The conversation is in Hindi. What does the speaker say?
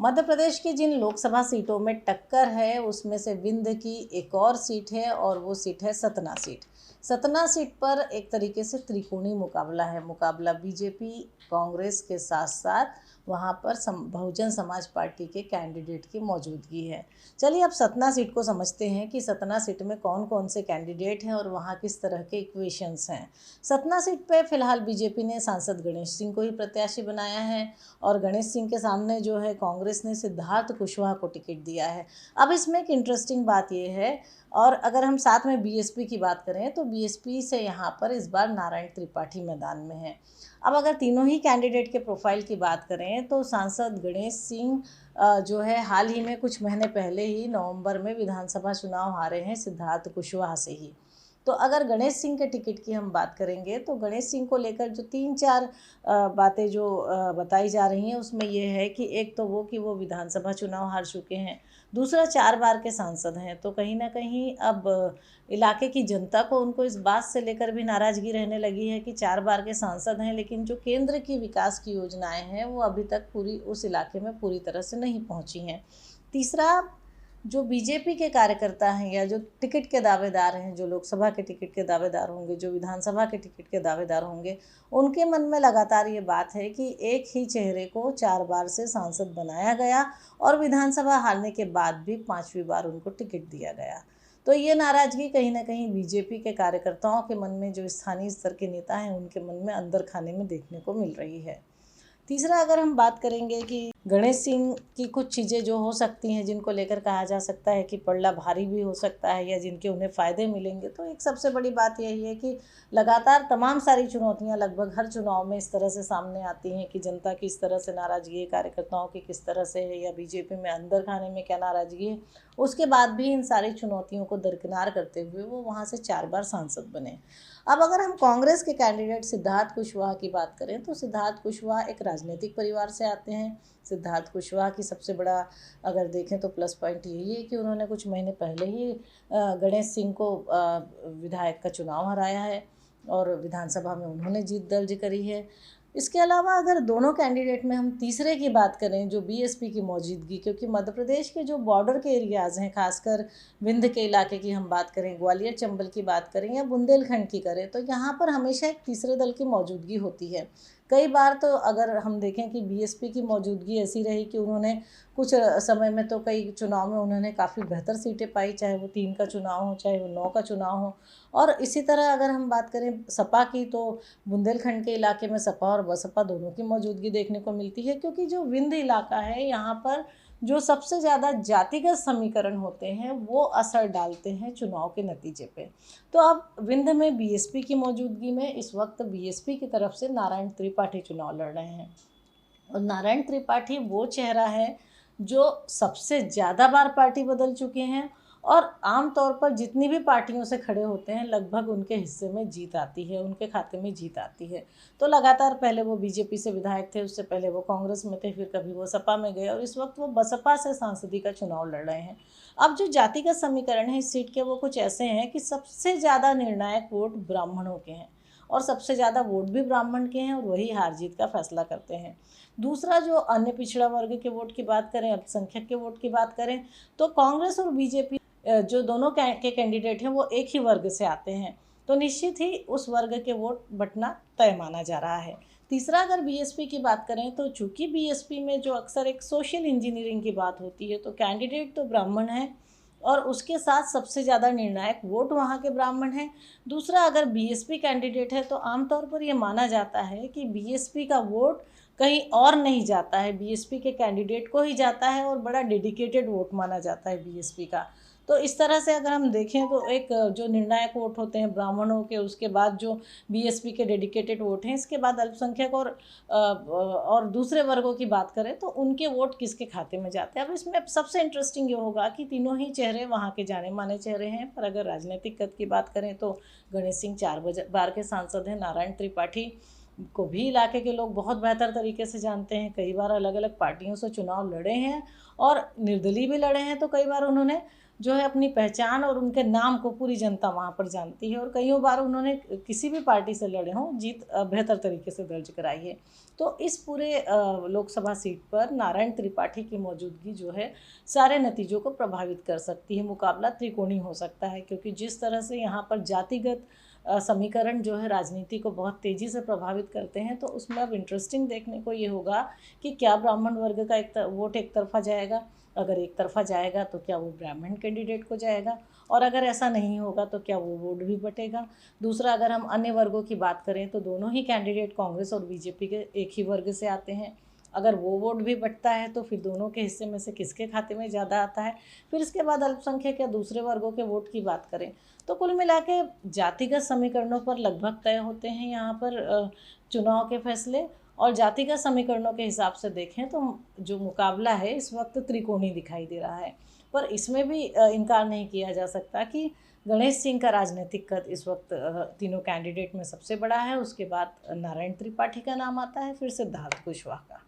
मध्य प्रदेश की जिन लोकसभा सीटों में टक्कर है उसमें से विंध्य की एक और सीट है और वो सीट है सतना सीट। सतना सीट पर एक तरीके से त्रिकोणीय मुकाबला है। मुकाबला बीजेपी कांग्रेस के साथ साथ वहाँ पर बहुजन समाज पार्टी के कैंडिडेट की मौजूदगी है। चलिए अब सतना सीट को समझते हैं कि सतना सीट में कौन कौन से कैंडिडेट हैं और वहाँ किस तरह के इक्वेशंस हैं। सतना सीट पे फिलहाल बीजेपी ने सांसद गणेश सिंह को ही प्रत्याशी बनाया है और गणेश सिंह के सामने जो है कांग्रेस ने सिद्धार्थ कुशवाहा को टिकट दिया है। अब इसमें एक इंटरेस्टिंग बात यह है, और अगर हम साथ में बीएसपी की बात करें तो बीएसपी से यहाँ पर इस बार नारायण त्रिपाठी मैदान में है। अब अगर तीनों ही कैंडिडेट के प्रोफाइल की बात करें तो सांसद गणेश सिंह जो है हाल ही में कुछ महीने पहले ही नवंबर में विधानसभा चुनाव हारे हैं सिद्धार्थ कुशवाहा से ही। तो अगर गणेश सिंह के टिकट की हम बात करेंगे तो गणेश सिंह को लेकर जो 3-4 बातें जो बताई जा रही हैं उसमें ये है कि एक तो वो कि वो विधानसभा चुनाव हार चुके हैं, दूसरा 4 बार के सांसद हैं। तो कहीं ना कहीं अब इलाके की जनता को उनको इस बात से लेकर भी नाराज़गी रहने लगी है कि 4 बार के सांसद हैं लेकिन जो केंद्र की विकास की योजनाएं हैं वो अभी तक पूरी उस इलाके में पूरी तरह से नहीं पहुंची हैं। तीसरा, जो बीजेपी के कार्यकर्ता हैं या जो टिकट के दावेदार हैं, जो लोकसभा के टिकट के दावेदार होंगे, जो विधानसभा के टिकट के दावेदार होंगे, उनके मन में लगातार ये बात है कि एक ही चेहरे को 4 बार से सांसद बनाया गया और विधानसभा हारने के बाद भी 5वीं बार उनको टिकट दिया गया। तो ये नाराज़गी कहीं ना कहीं बीजेपी के कार्यकर्ताओं के मन में, जो स्थानीय स्तर के नेता हैं उनके मन में अंदर खाने में देखने को मिल रही है। तीसरा, अगर हम बात करेंगे कि गणेश सिंह की कुछ चीज़ें जो हो सकती हैं जिनको लेकर कहा जा सकता है कि पलड़ा भारी भी हो सकता है या जिनके उन्हें फ़ायदे मिलेंगे, तो एक सबसे बड़ी बात यही है कि लगातार तमाम सारी चुनौतियां लगभग हर चुनाव में इस तरह से सामने आती हैं कि जनता की इस तरह से नाराज़गी है, कार्यकर्ताओं की किस तरह से है या बीजेपी में अंदर खाने में क्या नाराज़गी है। उसके बाद भी इन सारी चुनौतियों को दरकिनार करते हुए वो वहाँ से 4 बार सांसद बने। अब अगर हम कांग्रेस के कैंडिडेट सिद्धार्थ कुशवाहा की बात करें तो सिद्धार्थ कुशवाहा एक राजनीतिक परिवार से आते हैं। सिद्धार्थ कुशवाहा की सबसे बड़ा अगर देखें तो प्लस पॉइंट यही है कि उन्होंने कुछ महीने पहले ही गणेश सिंह को विधायक का चुनाव हराया है और विधानसभा में उन्होंने जीत दर्ज करी है। इसके अलावा अगर दोनों कैंडिडेट में हम तीसरे की बात करें, जो बीएसपी की मौजूदगी, क्योंकि मध्य प्रदेश के जो बॉर्डर के एरियाज़ हैं, खासकर विंध्य के इलाके की हम बात करें, ग्वालियर चंबल की बात करें या बुंदेलखंड की करें, तो यहाँ पर हमेशा एक तीसरे दल की मौजूदगी होती है। कई बार तो अगर हम देखें कि बीएसपी की मौजूदगी ऐसी रही कि उन्होंने कुछ समय में तो कई चुनाव में उन्होंने काफ़ी बेहतर सीटें पाई, चाहे वो 3 का चुनाव हो चाहे वो 9 का चुनाव हो। और इसी तरह अगर हम बात करें सपा की, तो बुंदेलखंड के इलाके में सपा और बसपा दोनों की मौजूदगी देखने को मिलती है, क्योंकि जो विंध्य इलाका है यहाँ पर जो सबसे ज़्यादा जातिगत समीकरण होते हैं वो असर डालते हैं चुनाव के नतीजे पे। तो अब विंध्य में बीएसपी की मौजूदगी में इस वक्त बीएसपी की तरफ से नारायण त्रिपाठी चुनाव लड़ रहे हैं और नारायण त्रिपाठी वो चेहरा है जो सबसे ज़्यादा बार पार्टी बदल चुके हैं और आमतौर पर जितनी भी पार्टियों से खड़े होते हैं लगभग उनके हिस्से में जीत आती है, उनके खाते में जीत आती है। तो लगातार पहले वो बीजेपी से विधायक थे, उससे पहले वो कांग्रेस में थे, फिर कभी वो सपा में गए और इस वक्त वो बसपा से सांसदी का चुनाव लड़ रहे हैं। अब जो जातिगत समीकरण है इस सीट के वो कुछ ऐसे हैं कि सबसे ज़्यादा निर्णायक वोट ब्राह्मणों के हैं और सबसे ज़्यादा वोट भी ब्राह्मण के हैं और वही हार जीत का फैसला करते हैं। दूसरा, जो अन्य पिछड़ा वर्ग के वोट की बात करें, अल्पसंख्यक के वोट की बात करें, तो कांग्रेस और बीजेपी जो दोनों के कैंडिडेट हैं वो एक ही वर्ग से आते हैं, तो निश्चित ही उस वर्ग के वोट बंटना तय माना जा रहा है। तीसरा, अगर बीएसपी की बात करें तो चूंकि बीएसपी में जो अक्सर एक सोशल इंजीनियरिंग की बात होती है, तो कैंडिडेट तो ब्राह्मण है और उसके साथ सबसे ज़्यादा निर्णायक वोट वहाँ के ब्राह्मण हैं। दूसरा, अगर बीएसपी कैंडिडेट है तो आमतौर पर ये माना जाता है कि बीएसपी का वोट कहीं और नहीं जाता है, बीएसपी के कैंडिडेट को ही जाता है और बड़ा डेडिकेटेड वोट माना जाता है बीएसपी का। तो इस तरह से अगर हम देखें तो एक जो निर्णायक वोट होते हैं ब्राह्मणों के, उसके बाद जो बीएसपी के डेडिकेटेड वोट हैं, इसके बाद अल्पसंख्यक और दूसरे वर्गों की बात करें तो उनके वोट किसके खाते में जाते हैं। अब इसमें सबसे इंटरेस्टिंग ये होगा कि तीनों ही चेहरे वहाँ के जाने माने चेहरे हैं, पर अगर राजनीतिक कद की बात करें तो गणेश सिंह 4 बार के सांसद हैं। नारायण त्रिपाठी को भी इलाके के लोग बहुत बेहतर तरीके से जानते हैं, कई बार अलग अलग पार्टियों से चुनाव लड़े हैं और निर्दलीय भी लड़े हैं, तो कई बार उन्होंने जो है अपनी पहचान और उनके नाम को पूरी जनता वहाँ पर जानती है, और कईयों बार उन्होंने किसी भी पार्टी से लड़े हों, जीत बेहतर तरीके से दर्ज कराई है। तो इस पूरे लोकसभा सीट पर नारायण त्रिपाठी की मौजूदगी जो है सारे नतीजों को प्रभावित कर सकती है। मुकाबला त्रिकोणीय हो सकता है, क्योंकि जिस तरह से यहाँ पर जातिगत समीकरण जो है राजनीति को बहुत तेज़ी से प्रभावित करते हैं, तो उसमें अब इंटरेस्टिंग देखने को ये होगा कि क्या ब्राह्मण वर्ग का वोट एक तरफा जाएगा। अगर एक तरफा जाएगा तो क्या वो ब्राह्मण कैंडिडेट को जाएगा, और अगर ऐसा नहीं होगा तो क्या वो वोट भी बटेगा। दूसरा, अगर हम अन्य वर्गों की बात करें तो दोनों ही कैंडिडेट कांग्रेस और बीजेपी के एक ही वर्ग से आते हैं। अगर वो वोट भी बटता है तो फिर दोनों के हिस्से में से किसके खाते में ज़्यादा आता है। फिर इसके बाद अल्पसंख्यक या दूसरे वर्गों के वोट की बात करें तो कुल मिला के जातिगत समीकरणों पर लगभग तय होते हैं यहाँ पर चुनाव के फैसले। और जातिगत समीकरणों के हिसाब से देखें तो जो मुकाबला है इस वक्त त्रिकोणीय दिखाई दे रहा है। पर इसमें भी इनकार नहीं किया जा सकता कि गणेश सिंह का राजनीतिक कद इस वक्त तीनों कैंडिडेट में सबसे बड़ा है। उसके बाद नारायण त्रिपाठी का नाम आता है, फिर सिद्धार्थ कुशवाहा का।